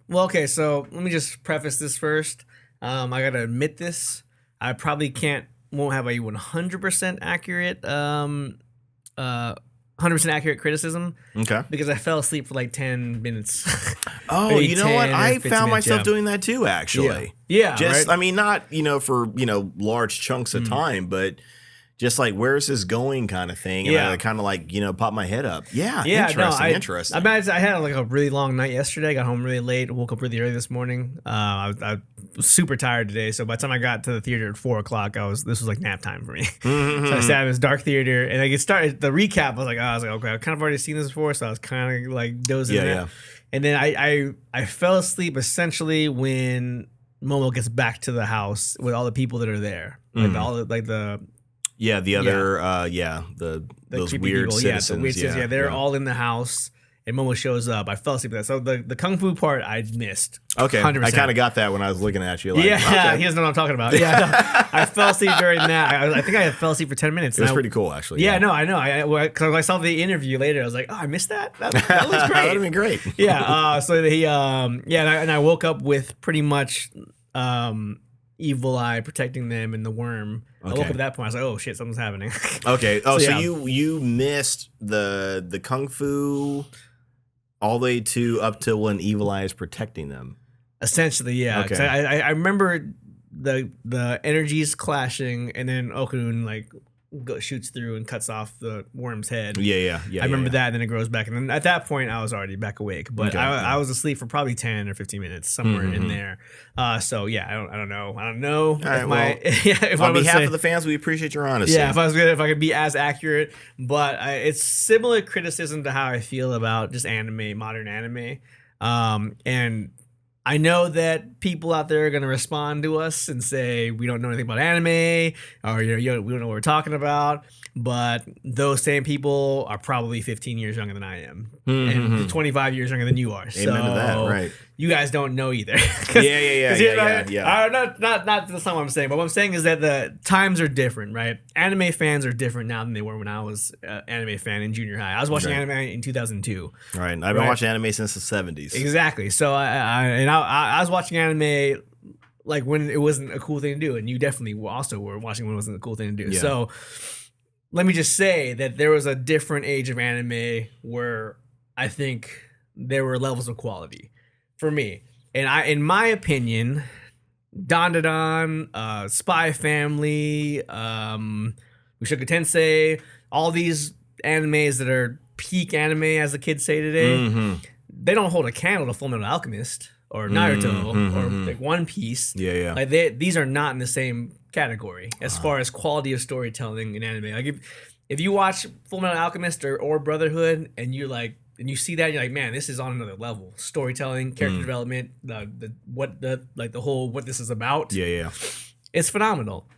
Well, okay, so let me just preface this first. I gotta admit this. I probably won't have a 100% accurate, 100% accurate criticism. Okay. Because I fell asleep for like 10 minutes. Oh, Maybe you know what? 10 or I 15 found minutes, myself yeah. doing that too, actually. Yeah, Just, right? I mean, not, for, large chunks of time, but just like, where is this going kind of thing? And Yeah. I kind of like, pop my head up. Yeah, Yeah, interesting. I had like a really long night yesterday. I got home really late. Woke up really early this morning. I was super tired today. So by the time I got to the theater at 4:00, this was like nap time for me. Mm-hmm. So I sat in this dark theater, and I started the recap. I was like, okay, I've kind of already seen this before, so I was kind of like dozing in. Yeah. And then I fell asleep essentially when Momo gets back to the house with all the people that are there, like Yeah, the other, those weird people, citizens. the weird citizens. They're all in the house, and Momo shows up. I fell asleep with that. So the kung fu part I missed. Okay, 100%. I kind of got that when I was looking at you. Like, yeah, okay. he doesn't know what I'm talking about. Yeah, no, I fell asleep during that. I think I fell asleep for 10 minutes. It was pretty cool, actually. Yeah, no, I know. Because when I saw the interview later, I was like, oh, I missed that. That looks great. That would have been great. Yeah. So and I woke up with pretty much Evil Eye protecting them and the worm. Okay. I woke up at that point. I was like, oh shit, something's happening. Okay. Oh, so yeah. you missed the kung fu all the way up to when Evil Eye is protecting them. Essentially, yeah. Okay. I remember the energies clashing, and then Okun like shoots through and cuts off the worm's head. Yeah. I remember that, and then it grows back, and then at that point, I was already back awake. But I was asleep for probably 10 or 15 minutes, somewhere in there. So yeah, I don't know. All right, if on behalf of the fans, we appreciate your honesty. Yeah, if I could be as accurate, but it's similar criticism to how I feel about just modern anime, and I know that people out there are going to respond to us and say we don't know anything about anime, or we don't know what we're talking about. But those same people are probably 15 years younger than I am, and 25 years younger than you are. Amen so to that, right? You guys don't know either. Yeah. Not that's not what I'm saying. But what I'm saying is that the times are different, right? Anime fans are different now than they were when I was an anime fan in junior high. I was watching anime in 2002. Right. I've been watching anime since the 70s. Exactly. So I was watching anime like when it wasn't a cool thing to do, and you definitely also were watching when it wasn't a cool thing to do. Yeah. So let me just say that there was a different age of anime where I think there were levels of quality for me. And in my opinion, Dandadan, Spy Family, Mushoku Tensei, all these animes that are peak anime, as the kids say today, they don't hold a candle to Fullmetal Alchemist or Naruto or like One Piece. Yeah. Like these are not in the same category as far as quality of storytelling in anime. Like if you watch Fullmetal Alchemist or Brotherhood and you see that, you're like, man, this is on another level. Storytelling, character development, what this is about. Yeah. It's phenomenal.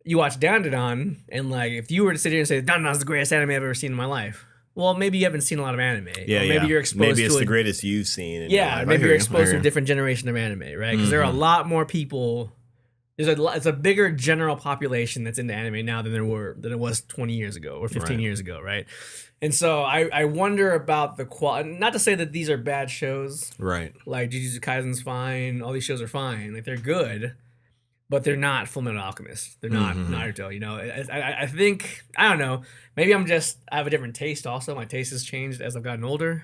You watch Dandadan, and like if you were to sit here and say Dandadan's the greatest anime I've ever seen in my life, well, maybe you haven't seen a lot of anime. Yeah, or maybe you're exposed maybe it's to the greatest you've seen. maybe you're exposed to a different generation of anime, right? Because there are a lot more people. It's a bigger general population that's into anime now than it was 20 years ago or 15 years ago, right? And so I wonder about the quality. Not to say that these are bad shows, right? Like Jujutsu Kaisen's fine. All these shows are fine. Like they're good, but they're not Fullmetal Alchemist. They're not Naruto. You know, I think I don't know. Maybe I have a different taste. Also, my taste has changed as I've gotten older.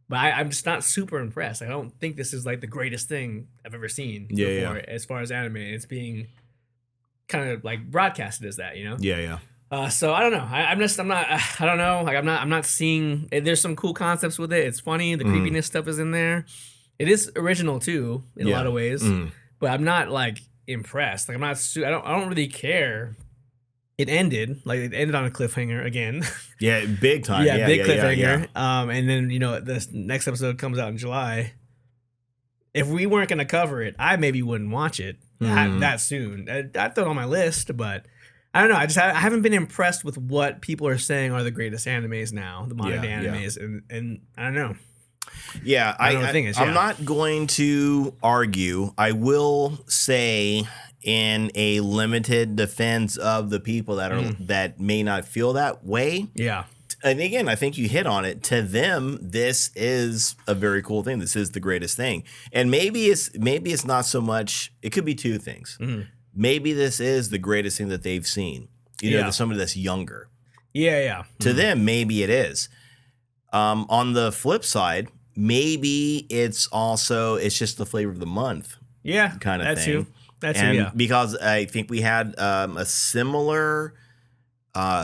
But I'm just not super impressed. I don't think this is like the greatest thing I've ever seen before, as far as anime. It's being kind of like broadcasted as that, you know? Yeah. So I don't know. I don't know. Like I'm not seeing. There's some cool concepts with it. It's funny. The creepiness stuff is in there. It is original too in a lot of ways. But I'm not like impressed. Like I'm not. I don't really care. It ended on a cliffhanger again. Yeah, big time. Yeah, big cliffhanger. Yeah. And then this next episode comes out in July. If we weren't going to cover it, I maybe wouldn't watch it that soon. I'd throw it on my list, but I don't know. I haven't been impressed with what people are saying are the greatest animes now, the modern day animes, and I don't know. Yeah, I'm not going to argue. I will say, in a limited defense of the people that may not feel that way. Yeah. and again, I think you hit on it. To them, this is a very cool thing. This is the greatest thing. And maybe it's not so much. It could be two things. Mhm. Maybe this is the greatest thing that they've seen. You know, to somebody that's younger. Yeah. To them, maybe it is. On the flip side, maybe it's just the flavor of the month. Yeah, kind of that's thing. True. That's and true. Yeah. Because I think we had a similar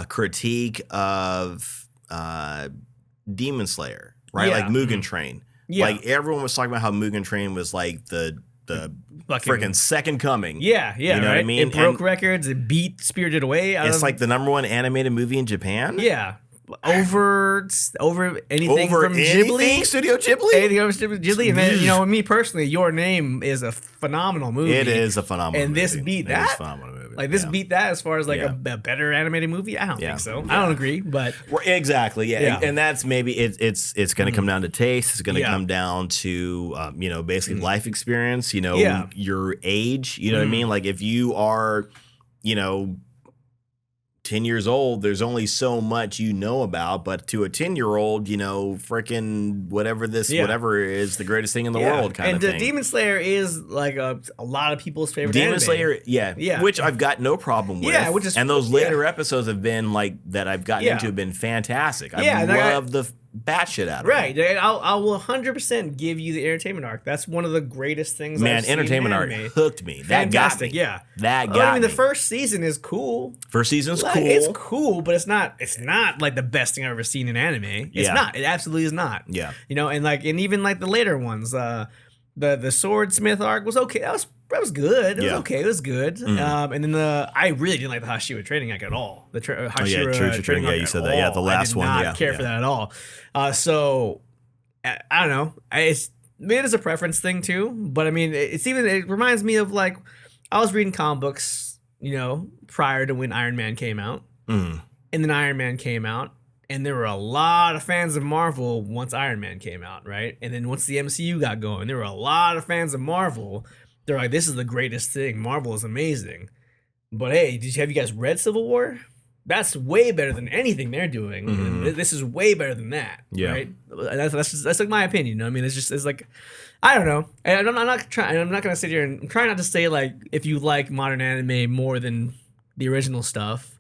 critique of Demon Slayer, right? Like Mugen Train. Yeah. Like everyone was talking about how Mugen Train was like the freaking second coming. Yeah. You know what I mean? It broke records. It beat Spirited Away. It's like the #1 animated movie in Japan. Yeah. Over anything from Ghibli, Studio Ghibli, anything over Ghibli, and then, you know, me personally, Your Name is a phenomenal movie. It is a phenomenal, and movie. this beat that. It is a phenomenal movie. Like this beat that as far as like a better animated movie. I don't think so. I don't agree, but exactly, yeah. And that's maybe it's going to come down to taste. It's going to come down to you know, basically life experience. You know, your age. You know what I mean? Like if you are, you know, 10 years old, there's only so much you know about, but to a 10-year-old, you know, freaking whatever is the greatest thing in the world kind of thing. And Demon Slayer is like a lot of people's favorite Demon anime. Slayer, which I've got no problem with. Yeah, and those later episodes have been like that I've gotten into have been fantastic. I love the batshit out of it. Right. I will 100% give you the entertainment arc. That's one of the greatest things I've seen entertainment in arc anime. hooked me. Fantastic, That got me. I mean, the first season is cool. First season's cool. It's cool, but it's not like the best thing I've ever seen in anime. It's not. It absolutely is not. Yeah. You know, and even like the later ones, the Swordsmith arc was okay. That was good. It was okay. It was good. And then I really didn't like the Hashira training arc at all. The Hashira training arc. You said that. Yeah, the last one. I did not care for that at all. So I don't know. It is a preference thing too. But I mean, it reminds me of like I was reading comic books, you know, prior to when Iron Man came out, and then Iron Man came out. And there were a lot of fans of Marvel once Iron Man came out, right? And then once the MCU got going, there were a lot of fans of Marvel. They're like, this is the greatest thing. Marvel is amazing. But hey, have you guys read Civil War? That's way better than anything they're doing. And this is way better than that. Yeah. Right? That's like my opinion. You know? I mean, it's like, I don't know. And I'm not going to sit here and I'm trying not to say like, if you like modern anime more than the original stuff,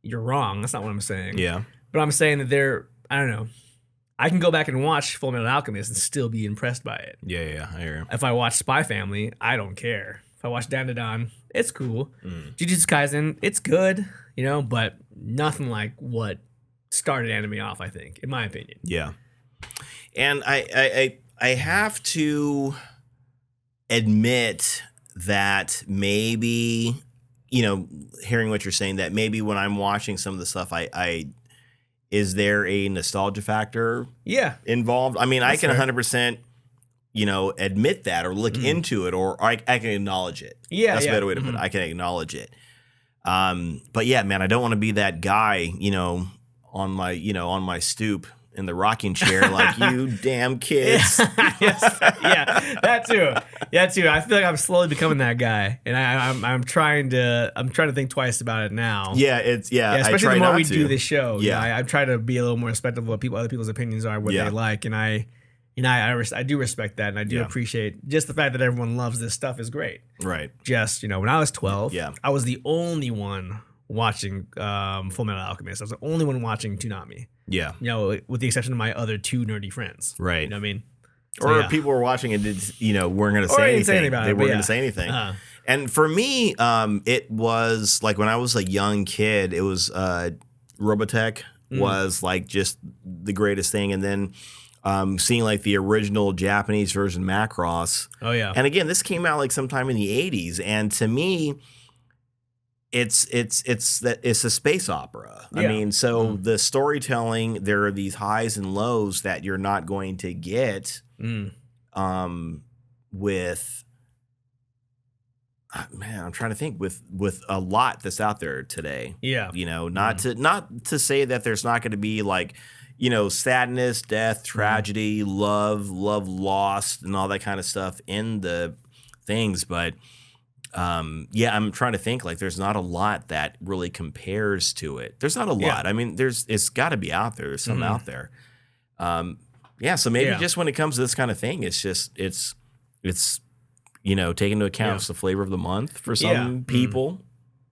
you're wrong. That's not what I'm saying. Yeah. But I'm saying that I don't know. I can go back and watch Full Metal Alchemist and still be impressed by it. Yeah, I hear you. If I watch Spy Family, I don't care. If I watch Dandadan, it's cool. Jujutsu Kaisen, it's good, you know, but nothing like what started anime off, I think, in my opinion. Yeah. And I have to admit that maybe, you know, hearing what you're saying, that maybe when I'm watching some of the stuff, is there a nostalgia factor involved? I mean, that's I can 100%, you know, admit that or look into it, or I can acknowledge it. Yeah, that's a better way to put it. I can acknowledge it. But yeah, man, I don't want to be that guy, you know, on my stoop in the rocking chair, like you damn kids. That too. I feel like I'm slowly becoming that guy, and I'm trying to think twice about it now. Especially the more we do this show. Yeah, I try to be a little more respectful of other people's opinions are, what they like, and I do respect that, and I do appreciate just the fact that everyone loves this stuff is great. Right. Just, you know, when I was 12, I was the only one watching Full Metal Alchemist. I was the only one watching Toonami. Yeah. You know, with the exception of my other two nerdy friends. Right. You know what I mean? So, or people were watching and weren't going to say anything. They weren't going to say anything. And for me, it was like when I was a young kid, it was Robotech was like just the greatest thing. And then seeing like the original Japanese version Macross. Oh, yeah. And again, this came out like sometime in the 80s. And to me, it's a space opera. I mean, so the storytelling, there are these highs and lows that you're not going to get with man, I'm trying to think with a lot that's out there today. Yeah. You know, not to say that there's not going to be like, you know, sadness, death, tragedy, love lost, and all that kind of stuff in the things, but yeah, I'm trying to think. Like, there's not a lot that really compares to it. There's not a lot. I mean, it's got to be out there. There's some out there. Yeah, so maybe just when it comes to this kind of thing, it's you know, taking into account it's the flavor of the month for some people,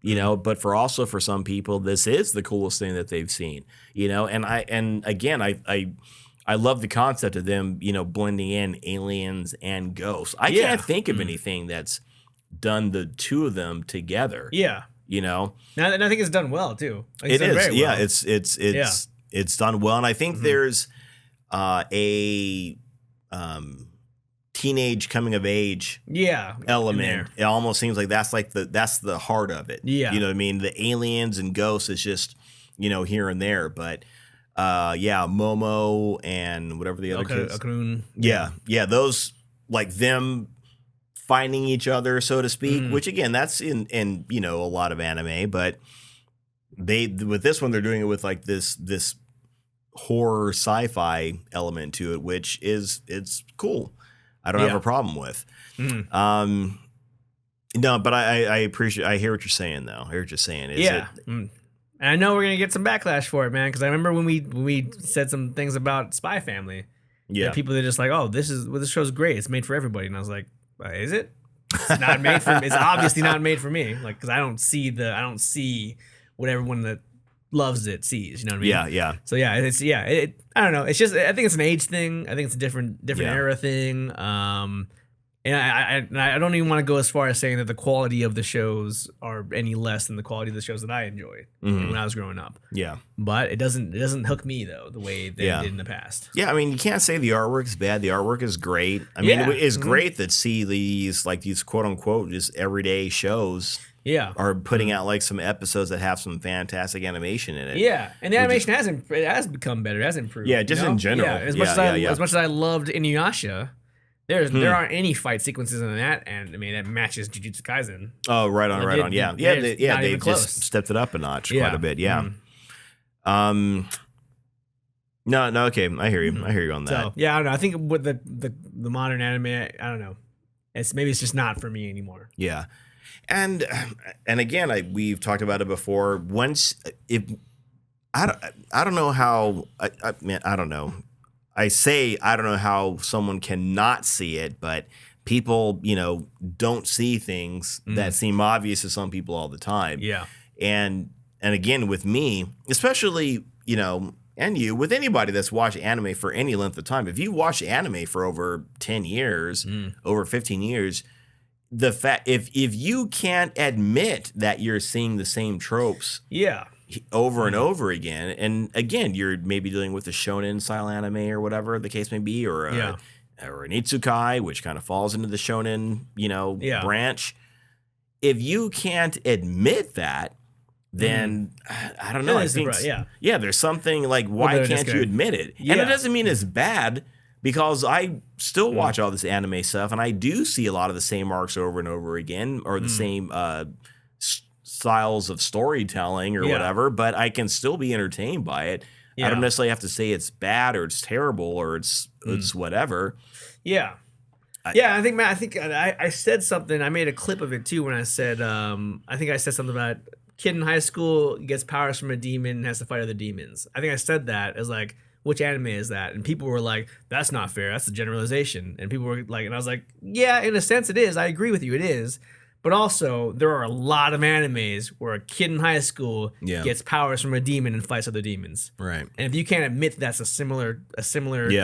you know, but for some people, this is the coolest thing that they've seen, you know. And again, I love the concept of them, you know, blending in aliens and ghosts. I can't think of anything that's done the two of them together. Yeah, you know, and I think it's done well too. Like, it is. Very well. It's done well, and I think there's a teenage coming of age element. It almost seems like that's the heart of it. Yeah, you know what I mean? The aliens and ghosts is just, you know, here and there, but Momo and whatever the other kids. Yeah, those, like, them finding each other, so to speak, which again, that's in you know, a lot of anime, but with this one, they're doing it with like this horror sci-fi element to it, which it's cool. I don't have a problem with. No, but I hear what you're saying though. I hear what you're saying. And I know we're gonna get some backlash for it, man, because I remember when we said some things about Spy Family. Yeah, people are just like, oh, this show's great. It's made for everybody, and I was like, is it? It's not made for me. It's obviously not made for me. Like, because I don't see what everyone that loves it sees. You know what I mean? Yeah. So I don't know. It's just, I think it's an age thing. I think it's a different era thing. And I don't even want to go as far as saying that the quality of the shows are any less than the quality of the shows that I enjoyed when I was growing up. Yeah. But it doesn't hook me though the way they did in the past. Yeah, I mean, you can't say the artwork is bad. The artwork is great. I mean, it's great that these quote unquote just everyday shows are putting out like some episodes that have some fantastic animation in it. Yeah, and the animation has become better, has improved. Yeah, just in general. Yeah, as much as I loved Inuyasha, there aren't any fight sequences in that, and I mean that matches Jujutsu Kaisen. Oh, right on. Yeah, they've just stepped it up a notch quite a bit. Yeah. No, okay, I hear you. I hear you on that. So, yeah, I don't know. I think with the modern anime, I don't know. Maybe it's just not for me anymore. Yeah. And again, we've talked about it before. I don't know how. I don't know. I don't know how someone cannot see it, but people, you know, don't see things that seem obvious to some people all the time. Yeah. And again, with me, especially, you know, and with anybody that's watched anime for any length of time, if you watch anime for over 10 years, over 15 years. The fact if you can't admit that you're seeing the same tropes over and over again, and again you're maybe dealing with a shonen style anime or whatever the case may be, or an isekai, which kind of falls into the shonen, you know, branch. If you can't admit that, then I don't know. I think there's something like, why can't you admit it? And it doesn't mean it's bad. Because I still watch all this anime stuff, and I do see a lot of the same arcs over and over again, or the same styles of storytelling or whatever, but I can still be entertained by it. I don't necessarily have to say it's bad or it's terrible or it's whatever. Yeah. I think I said something. I made a clip of it too when I said, I think I said something about kid in high school gets powers from a demon and has to fight other demons. I think I said that as like, which anime is that? And people were like, that's not fair. That's a generalization. And people were like, and I was like, yeah, in a sense it is. I agree with you. It is. But also, there are a lot of animes where a kid in high school gets powers from a demon and fights other demons. Right. And if you can't admit that's a similar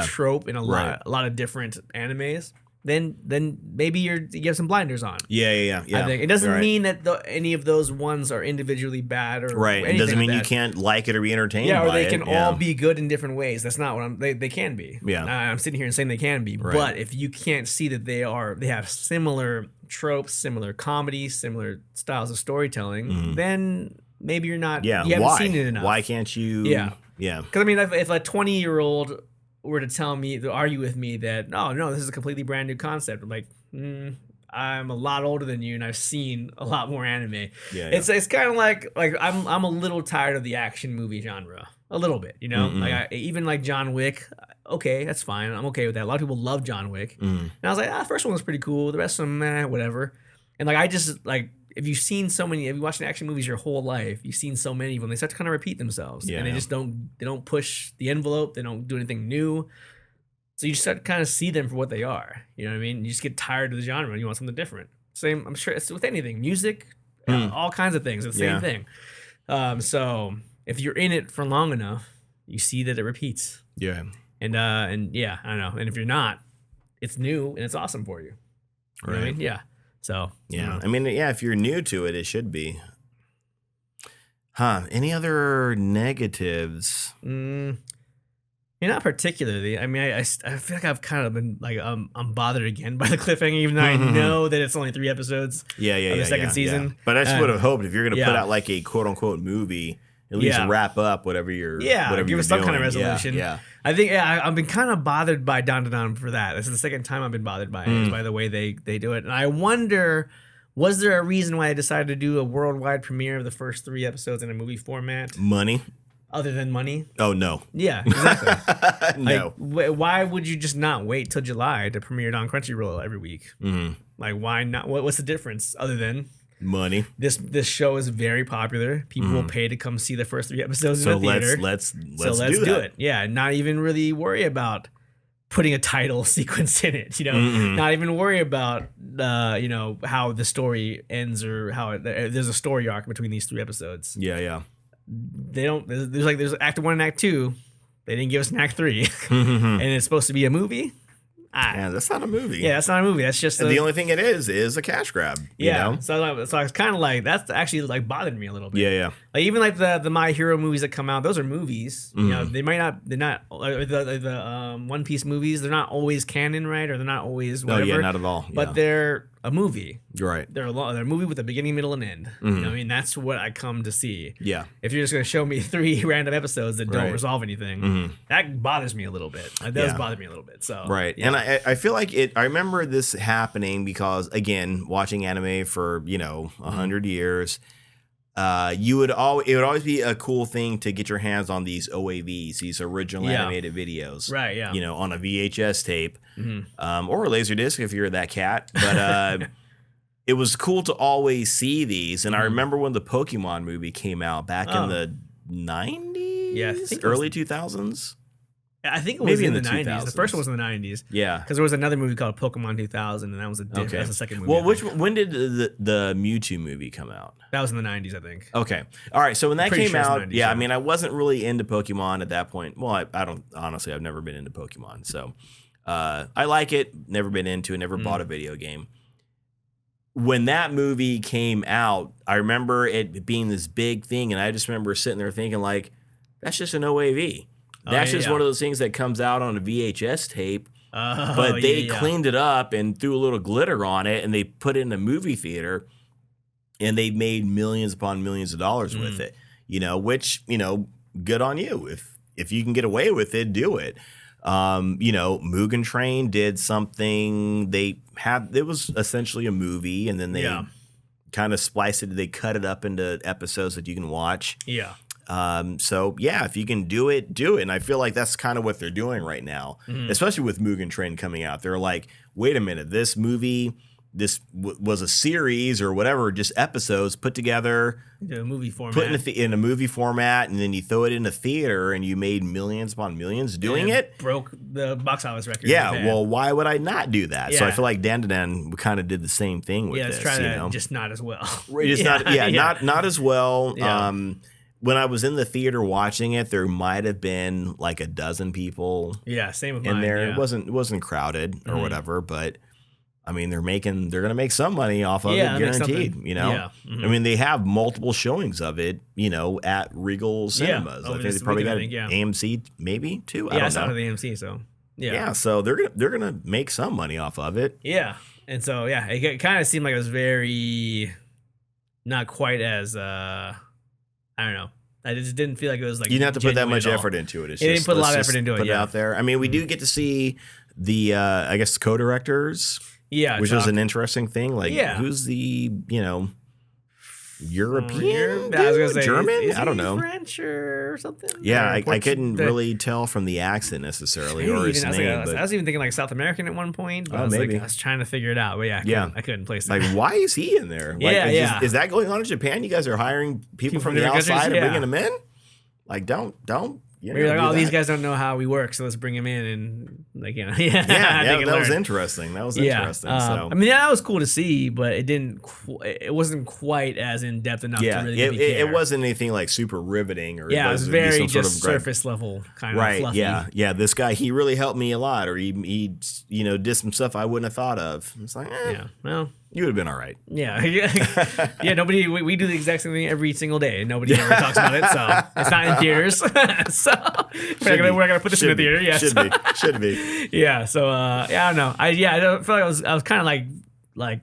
trope in a lot of different animes, then maybe you have some blinders on. Yeah. I think it doesn't mean that any of those ones are individually bad or It doesn't mean you can't like it or be entertained. Yeah, or they can all be good in different ways. That's not what they can be. Yeah, I'm sitting here and saying they can be, but if you can't see that they have similar tropes, similar comedy, similar styles of storytelling, then maybe you're not. Yeah, you haven't seen it enough. Why can't you? Yeah. Because I mean, if a 20-year-old were to tell me, to argue with me that, no, this is a completely brand new concept, I'm like, I'm a lot older than you and I've seen a lot more anime. It's kind of like I'm a little tired of the action movie genre, a little bit, you know. Like even like John Wick, okay, that's fine, I'm okay with that. A lot of people love John Wick, and I was like, the first one was pretty cool, the rest of them, whatever. And like I just like if you've seen so many, if you watched action movies your whole life, you've seen so many of them. They start to kind of repeat themselves, and they just don't push the envelope. They don't do anything new. So you just start to kind of see them for what they are. You know what I mean? You just get tired of the genre and you want something different. Same, I'm sure it's with anything, music, all kinds of things. It's the same thing. So if you're in it for long enough, you see that it repeats. Yeah. And yeah, I don't know. And if you're not, it's new and it's awesome for you. You know what I mean? Yeah. So yeah, I mean, yeah, if you're new to it, it should be. Any other negatives? Not particularly. I mean, I feel like I've kind of been like I'm bothered again by the cliffhanger, even though I know that it's only 3 episodes. Of the second season. Yeah. But I just would have hoped if you're going to put out like a quote unquote movie, at least wrap up whatever you're give us some kind of resolution. Yeah. I think I've been kind of bothered by Dandadan for that. This is the second time I've been bothered by it, by the way they do it. And I wonder, was there a reason why I decided to do a worldwide premiere of the first 3 episodes in a movie format? Money. Other than money? Oh, no. Yeah, exactly. No. Like, why would you just not wait till July to premiere it on Crunchyroll every week? Like, why not? What's the difference other than money? This show is very popular. People will pay to come see the first 3 episodes in the theater. Let's do it. Yeah, not even really worry about putting a title sequence in it. You know, not even worry about how the story ends or how there's a story arc between these 3 episodes. Yeah. They don't. There's Act 1 and Act 2. They didn't give us an Act 3, and it's supposed to be a movie. Yeah, that's not a movie. Yeah, that's not a movie. That's just the only thing it is a cash grab. You know? So I was kind of like, that's actually like bothered me a little bit. Yeah. Like even like the My Hero movies that come out, those are movies. You know, they're not the One Piece movies. They're not always canon, right? Or they're not always whatever. Oh yeah, not at all. But they're a movie. You're right. They're a movie with a beginning, middle, and end. You know what I mean? That's what I come to see. Yeah. If you're just going to show me 3 random episodes that don't resolve anything, that bothers me a little bit. That does bother me a little bit. So yeah. And I feel like I remember this happening because, again, watching anime for 100 years, it would always be a cool thing to get your hands on these OAVs, these original animated videos, right? Yeah, on a VHS tape, or a Laserdisc if you're that cat. But it was cool to always see these. And I remember when the Pokemon movie came out back in the 90s, early 2000s. I think it was in the 90s. The first one was in the 90s. Yeah. Because there was another movie called Pokemon 2000, and that was that was the second movie. Well, when did the Mewtwo movie come out? That was in the 90s, I think. Okay. All right. So when that came out, 90s, I mean, I wasn't really into Pokemon at that point. Well, I don't, honestly, I've never been into Pokemon. So I like it. Never been into it. Never bought a video game. When that movie came out, I remember it being this big thing, and I just remember sitting there thinking, like, that's just an OAV. That's just one of those things that comes out on a VHS tape, but they cleaned it up and threw a little glitter on it, and they put it in a movie theater, and they made millions upon millions of dollars with it. Which good on you. If you can get away with it, do it. Mugen Train did something. It was essentially a movie, and then they kind of spliced it. They cut it up into episodes that you can watch. Yeah. So yeah, if you can do it, do it. And I feel like that's kind of what they're doing right now, especially with Mugen Train coming out. They're like, wait a minute, this movie, was a series or whatever, just episodes put together, into a movie format, put in a movie format, and then you throw it in a theater, and you made millions upon millions doing it. Broke the box office record. Yeah, well, why would I not do that? Yeah. So I feel like Dandadan kind of did the same thing with this. Just not as well. Not as well. Yeah. When I was in the theater watching it, there might have been like a dozen people. Yeah, same with in mine. there. Yeah. It wasn't crowded or whatever, going to make some money off of it, guaranteed. Yeah. I mean, they have multiple showings of it, at Regal Cinemas. I think they probably got AMC maybe too. I don't know. The AMC, so yeah. So they're gonna make some money off of it. Yeah, and so it kind of seemed like it was very not quite as I don't know. I just didn't feel like it was like you didn't have to put that much effort into it. It didn't put a lot of effort into it. Put it out there. I mean, we do get to see the I guess co-directors. Yeah, which was an interesting thing. Like, who's the European, I was gonna say German. I don't know, French or something. Yeah, I couldn't really tell from the accent necessarily or his name. I was even thinking like South American at one point. But maybe I was trying to figure it out. But I couldn't place it. Like, why is he in there? Like, is that going on in Japan? You guys are hiring people from the outside and bringing them in? Like, don't. You're like, these guys don't know how we work, so let's bring them in and that was interesting. So I mean, that was cool to see, but it wasn't quite as in depth enough to really make me care. It wasn't anything like super riveting or it was very just surface level kind of fluffy. This guy, he really helped me a lot, or he did some stuff I wouldn't have thought of. It's like, well. You would have been all right. Yeah. Nobody, we do the exact same thing every single day. Nobody ever talks about it. So it's not in theaters. So we're going to put this in the theater. Yes. Should be. Yeah. So, I don't know. I don't feel like I was kind of like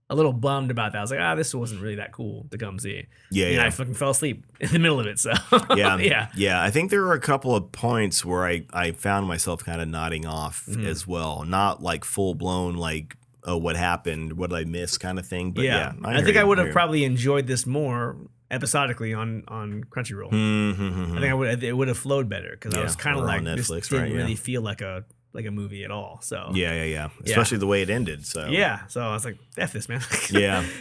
a little bummed about that. I was like, this wasn't really that cool to come see. I fucking fell asleep in the middle of it. So yeah. I think there were a couple of points where I found myself kind of nodding off as well. Not like full blown, like, oh, what happened? What did I miss? Kind of thing. But I think I would have probably enjoyed this more episodically on Crunchyroll. I think it would have flowed better because I was kind of like Netflix, this didn't really feel like a movie at all. So especially the way it ended. So so I was like, F this, man.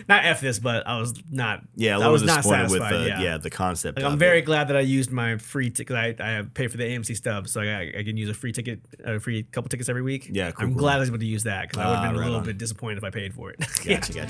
Not F this, but I was not. I was not satisfied with the concept. Like, I'm very glad that I used my free ticket. I pay for the AMC stub, so I can use a free ticket, a free couple tickets every week. Yeah, I'm glad I was able to use that because I would have been a little bit disappointed if I paid for it. Gotcha.